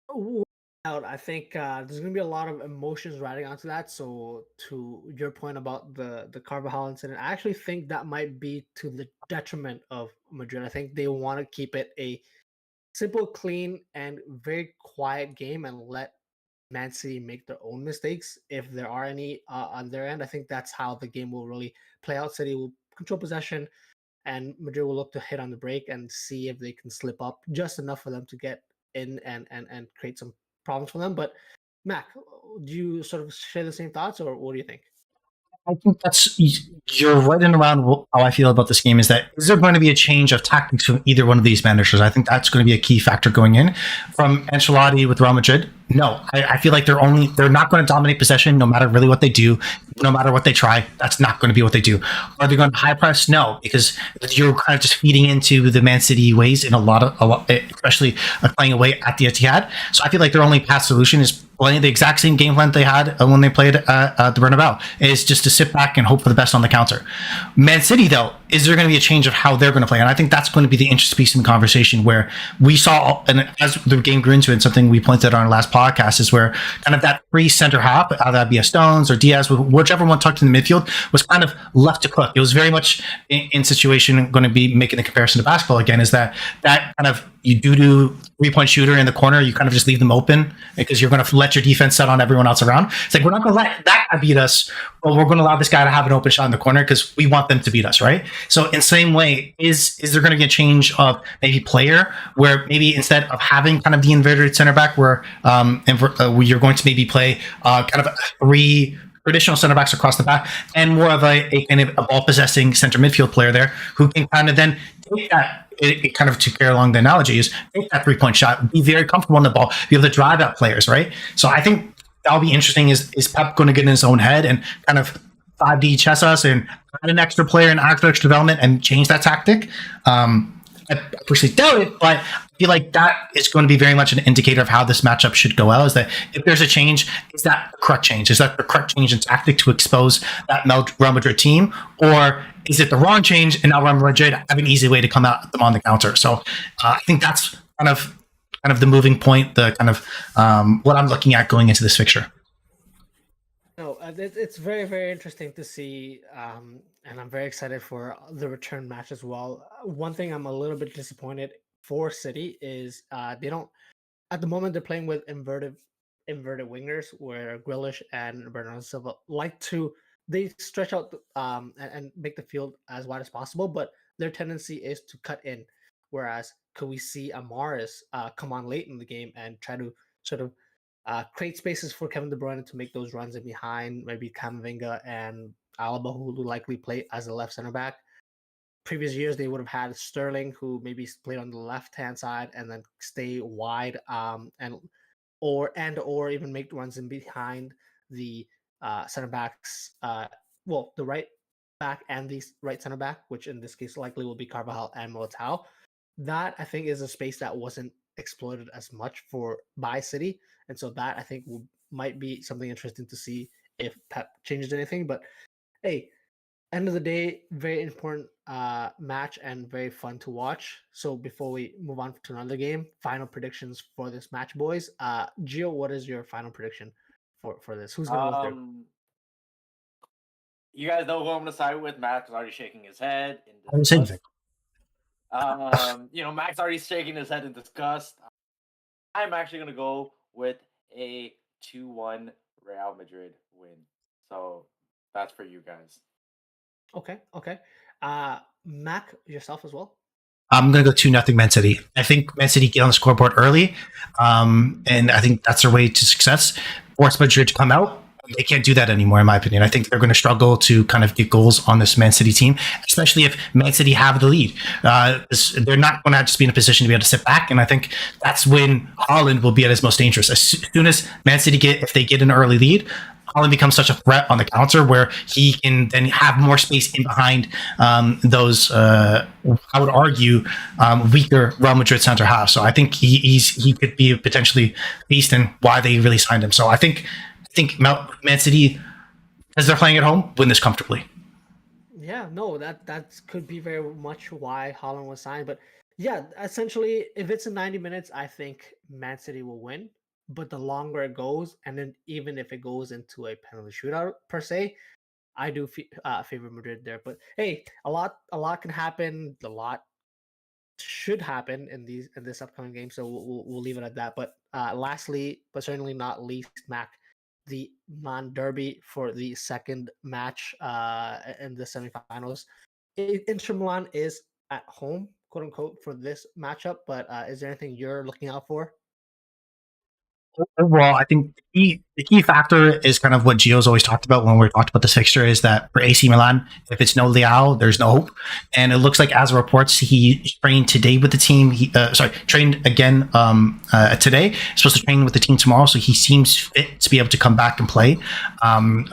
[SPEAKER 1] Oh, out. I think there's gonna be a lot of emotions riding onto that. So to your point about the Carvajal incident, I actually think that might be to the detriment of Madrid. I think they want to keep it a simple, clean, and very quiet game and let Man City make their own mistakes if there are any on their end. I think that's how the game will really play out. City will control possession, and Madrid will look to hit on the break and see if they can slip up just enough for them to get in and create some problems for them. But Mac, do you sort of share the same thoughts, or what do you think?
[SPEAKER 2] I think you're right in around how I feel about this game. Is there going to be a change of tactics from either one of these managers? I think that's going to be a key factor going in from Ancelotti with Real Madrid. No, I feel like they're not going to dominate possession no matter really what they do, no matter what they try. That's not going to be what they do. Are they going to high press? No, because you're kind of just feeding into the Man City ways in a lot, especially playing away at the Etihad. So I feel like their only path solution is playing the exact same game plan they had when they played at the Bernabeu, is just to sit back and hope for the best on the counter. Man City, though, is there going to be a change of how they're going to play? And I think that's going to be the interesting piece in the conversation, where we saw, and as the game grew into it, something we pointed out on our last podcast is where kind of that free center half, either that be a Stones or Diaz, whichever one tucked in the midfield, was kind of left to cook. It was very much in situation, going to be making the comparison to basketball again, is that kind of, you do 3-point shooter in the corner, you kind of just leave them open because you're going to let your defense set on everyone else around. It's like, we're not going to let that guy beat us, but we're going to allow this guy to have an open shot in the corner because we want them to beat us, right? So in the same way, is there going to be a change of maybe player, where maybe instead of having kind of the inverted center back, where you're going to maybe play kind of 3 traditional center backs across the back, and more of a kind of a ball possessing center midfield player there, who can kind of then take that, kind of to carry along the analogy, is take that 3-point shot, be very comfortable on the ball, be able to drive at players, right? So I think that'll be interesting. Is Pep going to get in his own head and kind of 5D chess us and add an extra player and extra development and change that tactic? I personally doubt it, but I feel like that is going to be very much an indicator of how this matchup should go out. Is that if there's a change, is that the correct change? Is that the correct change in tactic to expose that Real Madrid team? Or is it the wrong change and now Real Madrid have an easy way to come at them on the counter? So I think that's kind of the moving point, the kind of what I'm looking at going into this fixture.
[SPEAKER 1] No, it's very, very interesting to see, and I'm very excited for the return match as well. One thing I'm a little bit disappointed for City is they don't, at the moment, they're playing with inverted wingers, where Grealish and Bernardo Silva like to, they stretch out and make the field as wide as possible, but their tendency is to cut in. Whereas, could we see Amaris come on late in the game and try to sort of create spaces for Kevin De Bruyne to make those runs in behind, maybe Camavinga and Alaba, who will likely play as a left center back. Previous years, they would have had Sterling, who maybe played on the left hand side and then stay wide, or even make runs in behind the center backs. Well, the right back and the right center back, which in this case likely will be Carvajal and Militao. That, I think, is a space that wasn't exploited as much by City, and so that, I think, might be something interesting to see if Pep changes anything. But hey, end of the day, very important match and very fun to watch. So before we move on to another game, final predictions for this match, boys. Gio, what is your final prediction for this? Who's gonna go through?
[SPEAKER 3] You guys know who I'm gonna side with. Max is already shaking his head in
[SPEAKER 2] I would say
[SPEAKER 3] disgust. Max already shaking his head in disgust. I'm actually gonna go with a 2-1 Real Madrid win. So that's for you guys.
[SPEAKER 1] Okay. Mac, yourself as well.
[SPEAKER 2] I'm going to go 2-0 Man City. I think Man City get on the scoreboard early, and I think that's their way to success. Force Madrid to come out. They can't do that anymore, in my opinion. I think they're going to struggle to kind of get goals on this Man City team, especially if Man City have the lead. They're not going to just be in a position to be able to sit back, and I think that's when Haaland will be at his most dangerous. As soon as Man City if they get an early lead, Haaland becomes such a threat on the counter, where he can then have more space in behind those, I would argue, weaker Real Madrid center half. So I think he could be potentially beast, and why they really signed him. So I think Man City, as they're playing at home, win this comfortably.
[SPEAKER 1] Yeah, no, that could be very much why Haaland was signed. But yeah, essentially, if it's in 90 minutes, I think Man City will win. But the longer it goes, and then even if it goes into a penalty shootout per se, I do favor Madrid there. But hey, a lot can happen. A lot should happen in this upcoming game. So we'll leave it at that. But lastly, but certainly not least, Mac, the Milan Derby for the second match in the semifinals. Inter Milan is at home, quote unquote, for this matchup. But is there anything you're looking out for?
[SPEAKER 2] Overall, I think the key factor is kind of what Gio's always talked about when we talked about this fixture is that for AC Milan, if it's no Leao, there's no hope. And it looks like, as reports, he trained today with the team. Trained again today. He's supposed to train with the team tomorrow, so he seems fit to be able to come back and play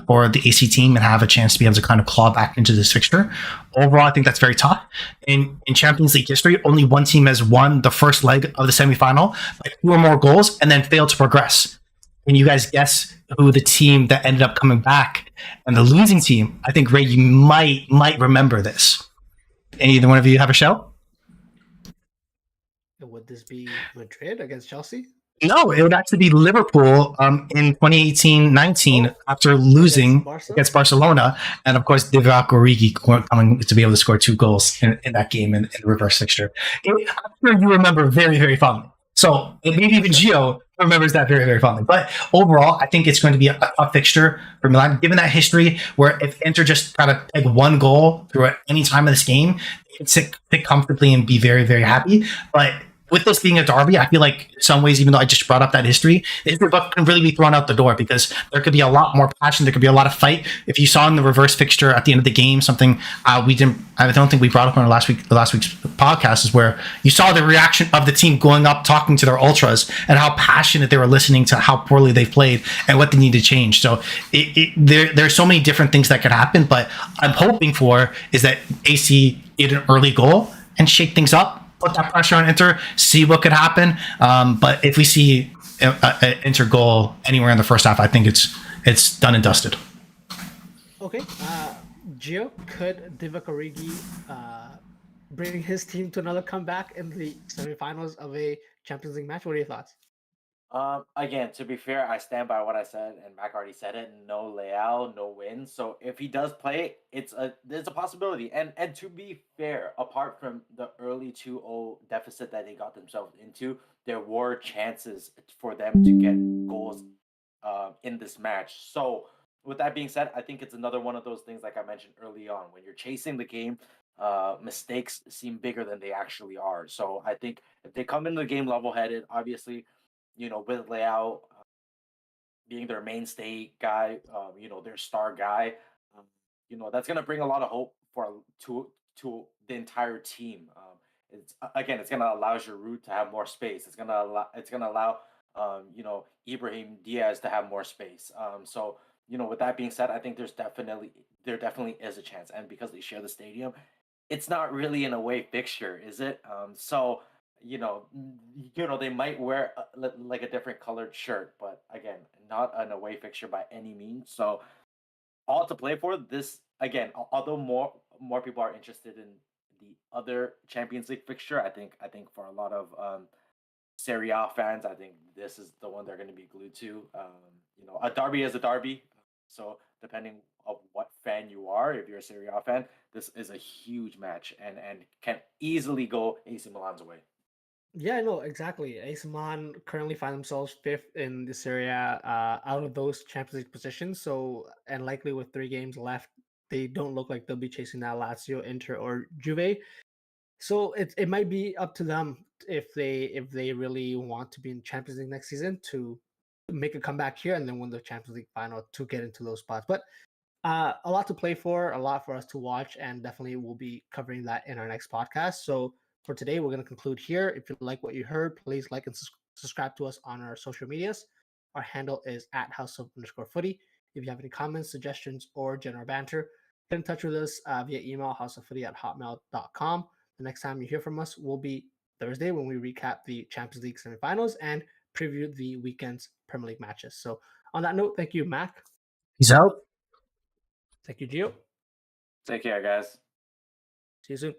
[SPEAKER 2] for the AC team and have a chance to be able to kind of claw back into this fixture. Overall, I think that's very tough. In Champions League history, only one team has won the first leg of the semifinal by 2 or more goals and then failed to progress. Can you guys guess who the team that ended up coming back and the losing team? I think, Ray, you might remember this. Either one of you have a shout?
[SPEAKER 1] Would this be Madrid against Chelsea?
[SPEAKER 2] No, it would actually be Liverpool in 2018-19 after losing against Barcelona. And of course, Divock Origi coming to be able to score 2 goals in that game in the reverse fixture. I'm sure you remember very, very fondly. So maybe even Gio remembers that very, very fondly. But overall, I think it's going to be a tough fixture for Milan, given that history where if Inter just kind of peg 1 goal through any time of this game, they can sit comfortably and be very, very happy. But with this being a derby, I feel like in some ways, even though I just brought up that history, the history book can really be thrown out the door because there could be a lot more passion. There could be a lot of fight. If you saw in the reverse fixture at the end of the game, something I don't think we brought up on last week's podcast is where you saw the reaction of the team going up, talking to their ultras and how passionate they were listening to how poorly they played and what they need to change. So there's so many different things that could happen, but I'm hoping for is that AC get an early goal and shake things up. Put that pressure on Inter, see what could happen. But if we see an Inter goal anywhere in the first half, I think it's done and dusted.
[SPEAKER 1] Okay. Gio, could Divock Origi bring his team to another comeback in the semifinals of a Champions League match? What are your thoughts?
[SPEAKER 3] Again, to be fair, I stand by what I said, and Mac already said it. No Leao, no win. So if he does play, there's a possibility. And to be fair, apart from the early 2-0 deficit that they got themselves into, there were chances for them to get goals in this match. So with that being said, I think it's another one of those things like I mentioned early on. When you're chasing the game, mistakes seem bigger than they actually are. So I think if they come into the game level-headed, obviously, with Leao being their mainstay guy, their star guy, that's going to bring a lot of hope to the entire team. It's going to allow Giroud to have more space. It's going to allow Ibrahim Diaz to have more space. So with that being said, I think there definitely is a chance, and because they share the stadium, it's not really an away fixture, is it? So they might wear like a different colored shirt, but again, not an away fixture by any means. So all to play for this again. Although more people are interested in the other Champions League fixture, I think for a lot of Serie A fans, I think this is the one they're going to be glued to. A derby is a derby, so depending on what fan you are, if you're a Serie A fan, this is a huge match and can easily go AC Milan's way.
[SPEAKER 1] Yeah, no, exactly. AC Milan currently find themselves 5th in this area out of those Champions League positions. So, and likely with 3 games left, they don't look like they'll be chasing that Lazio, Inter, or Juve. So it might be up to them if they really want to be in Champions League next season to make a comeback here and then win the Champions League final to get into those spots. But a lot to play for, a lot for us to watch, and definitely we'll be covering that in our next podcast. So for today, we're going to conclude here. If you like what you heard, please like and subscribe to us on our social medias. Our handle is @houseof_footy. If you have any comments, suggestions, or general banter, get in touch with us via email, houseoffooty@hotmail.com. The next time you hear from us will be Thursday when we recap the Champions League semifinals and preview the weekend's Premier League matches. So on that note, thank you, Mac.
[SPEAKER 2] Peace out.
[SPEAKER 1] Thank you, Gio.
[SPEAKER 3] Take care, guys.
[SPEAKER 1] See you soon.